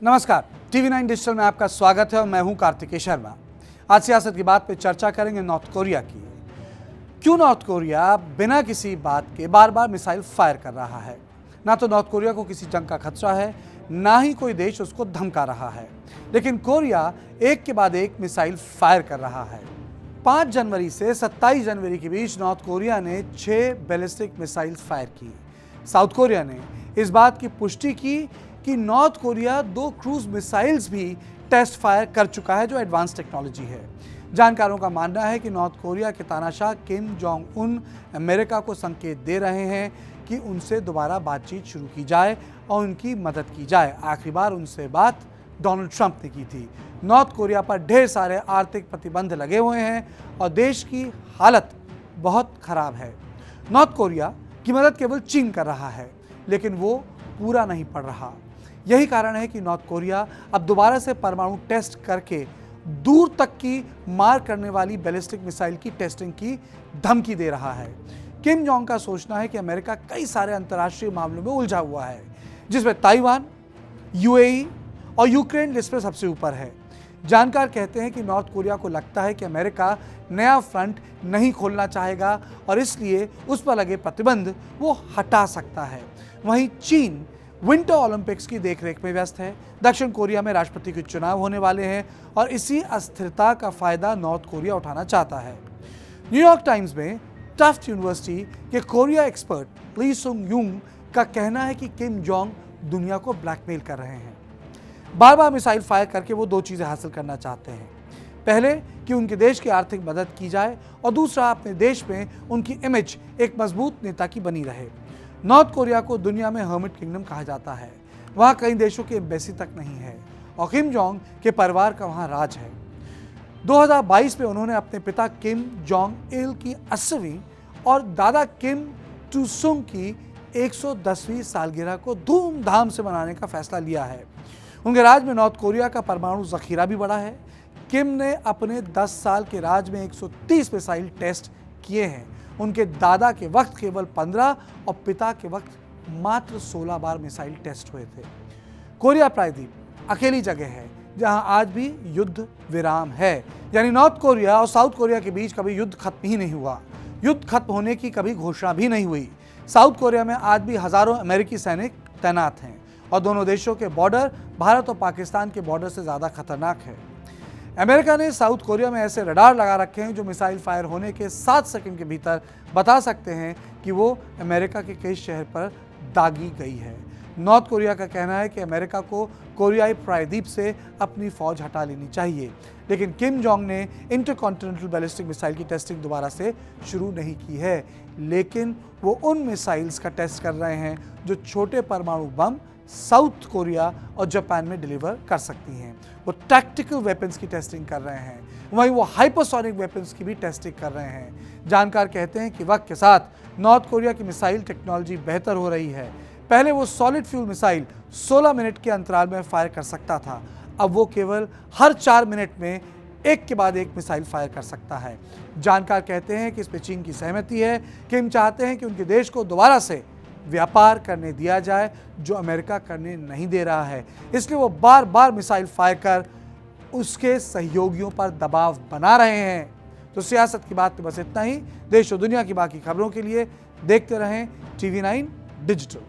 नमस्कार, TV9 digital में आपका स्वागत है और मैं हूं कार्तिकेय शर्मा। आज सियासत की बात पे चर्चा करेंगे नॉर्थ कोरिया की। क्यों नॉर्थ कोरिया बिना किसी बात के बार बार मिसाइल फायर कर रहा है? ना तो नॉर्थ कोरिया को किसी जंग का खतरा है, ना ही कोई देश उसको धमका रहा है, लेकिन कोरिया एक के बाद एक मिसाइल फायर कर रहा है। 5 जनवरी से 27 जनवरी के बीच नॉर्थ कोरिया ने 6 बैलिस्टिक मिसाइल फायर की। साउथ कोरिया ने इस बात की पुष्टि की कि नॉर्थ कोरिया 2 क्रूज मिसाइल्स भी टेस्ट फायर कर चुका है, जो एडवांस टेक्नोलॉजी है। जानकारों का मानना है कि नॉर्थ कोरिया के तानाशाह किम जोंग उन अमेरिका को संकेत दे रहे हैं कि उनसे दोबारा बातचीत शुरू की जाए और उनकी मदद की जाए। आखिरी बार उनसे बात डोनाल्ड ट्रंप ने की थी। नॉर्थ कोरिया पर ढेर सारे आर्थिक प्रतिबंध लगे हुए हैं और देश की हालत बहुत खराब है। नॉर्थ कोरिया की मदद केवल चीन कर रहा है, लेकिन वो पूरा नहीं पड़ रहा। यही कारण है कि नॉर्थ कोरिया अब दोबारा से परमाणु टेस्ट करके दूर तक की मार करने वाली बैलिस्टिक मिसाइल की टेस्टिंग की धमकी दे रहा है। किम जोंग का सोचना है कि अमेरिका कई सारे अंतर्राष्ट्रीय मामलों में उलझा हुआ है, जिसमें ताइवान, यूएई और यूक्रेन लिस्ट में सबसे ऊपर है। जानकार कहते हैं कि नॉर्थ कोरिया को लगता है कि अमेरिका नया फ्रंट नहीं खोलना चाहेगा और इसलिए उस पर लगे प्रतिबंध वो हटा सकता है। वहीं चीन विंटर ओलंपिक्स की देखरेख में व्यस्त है। दक्षिण कोरिया में राष्ट्रपति के चुनाव होने वाले हैं और इसी अस्थिरता का फायदा नॉर्थ कोरिया उठाना चाहता है। न्यूयॉर्क टाइम्स में टफ्ट यूनिवर्सिटी के कोरिया एक्सपर्ट ली सुंग यूंग का कहना है कि किम जोंग दुनिया को ब्लैकमेल कर रहे हैं। बार बार मिसाइल फायर करके वो 2 चीज़ें हासिल करना चाहते हैं। पहले कि उनके देश की आर्थिक मदद की जाए और दूसरा अपने देश में उनकी इमेज एक मजबूत नेता की बनी रहे। नॉर्थ कोरिया को दुनिया में हर्मिट किंगडम कहा जाता है। वहाँ कई देशों की एम्बेसी तक नहीं है और किम जोंग के परिवार का वहाँ राज है। 2022 में उन्होंने अपने पिता किम जोंग इल की 80वीं और दादा किम टू सुंग की 110वीं सालगिरह को धूमधाम से मनाने का फैसला लिया है। उनके राज में नॉर्थ कोरिया का परमाणु जखीरा भी बढ़ा है। किम ने अपने 10 साल के राज में 130 मिसाइल टेस्ट किए हैं। उनके दादा के वक्त केवल 15 और पिता के वक्त मात्र 16 बार मिसाइल टेस्ट हुए थे। कोरिया प्रायद्वीप अकेली जगह है जहां आज भी युद्ध विराम है, यानी नॉर्थ कोरिया और साउथ कोरिया के बीच कभी युद्ध खत्म ही नहीं हुआ। युद्ध खत्म होने की कभी घोषणा भी नहीं हुई। साउथ कोरिया में आज भी हजारों अमेरिकी सैनिक तैनात हैं और दोनों देशों के बॉर्डर भारत और पाकिस्तान के बॉर्डर से ज़्यादा खतरनाक है। अमेरिका ने साउथ कोरिया में ऐसे रडार लगा रखे हैं जो मिसाइल फायर होने के 7 सेकंड के भीतर बता सकते हैं कि वो अमेरिका के किस शहर पर दागी गई है। नॉर्थ कोरिया का कहना है कि अमेरिका को कोरियाई प्रायद्वीप से अपनी फौज हटा लेनी चाहिए, लेकिन किम जोंग ने इंटरकॉन्टिनेंटल बैलिस्टिक मिसाइल की टेस्टिंग दोबारा से शुरू नहीं की है, लेकिन वो उन मिसाइल्स का टेस्ट कर रहे हैं जो छोटे परमाणु बम साउथ कोरिया और जापान में डिलीवर कर सकती हैं। वो टैक्टिकल वेपन्स की टेस्टिंग कर रहे हैं, वहीं वो हाइपरसोनिक वेपन्स की भी टेस्टिंग कर रहे हैं। जानकार कहते हैं कि वक्त के साथ नॉर्थ कोरिया की मिसाइल टेक्नोलॉजी बेहतर हो रही है। पहले वो सॉलिड फ्यूल मिसाइल 16 मिनट के अंतराल में फायर कर सकता था, अब वो केवल हर 4 मिनट में एक के बाद एक मिसाइल फायर कर सकता है। जानकार कहते हैं कि इसमें चीन की सहमति है। किम चाहते हैं कि उनके देश को दोबारा से व्यापार करने दिया जाए, जो अमेरिका करने नहीं दे रहा है। इसलिए वो बार बार मिसाइल फायर कर उसके सहयोगियों पर दबाव बना रहे हैं। तो सियासत की बात में बस इतना ही। देश और दुनिया की बाकी खबरों के लिए देखते रहें TV9 डिजिटल।